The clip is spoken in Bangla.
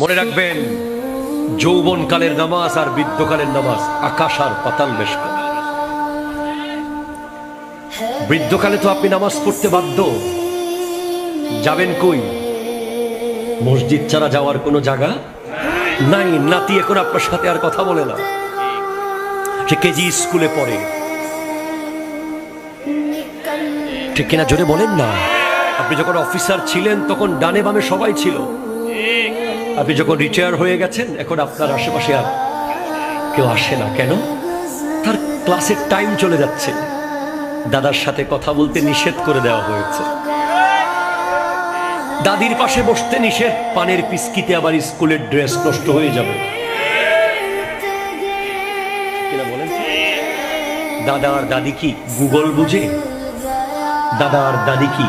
মনে রাখবেন, যৌবনকালের নামাজ আর বৃদ্ধকালের নামাজ আকাশ আর পাতাল বেশকা। বৃদ্ধকালে তো আপনি নামাজ পড়তে বাধ্য, যাবেন কই? মসজিদ ছাড়া যাওয়ার কোনো জায়গা নাই। নাতি এখন আপনার সাথে আর কথা বলে না, সে কেজি স্কুলে পড়ে। ঠিক কিনা জোরে বলেন না। আপনি যখন অফিসার ছিলেন তখন ডানে বামে সবাই ছিল। আপনি যখন রিটায়ার হয়ে গেছেন এখন আপনার আশেপাশে আর কেউ আসে না। কেন? তার ক্লাসের টাইম চলে যাচ্ছে, দাদার সাথে কথা বলতে নিষেধ করে দেওয়া হয়েছে, দাদির পাশে বসতে নিষেধ, পানের পিসকিতে আবার স্কুলের ড্রেস নষ্ট হয়ে যাবে। বলেন, দাদা আর দাদি কি গুগল বুঝে? দাদা আর দাদি কি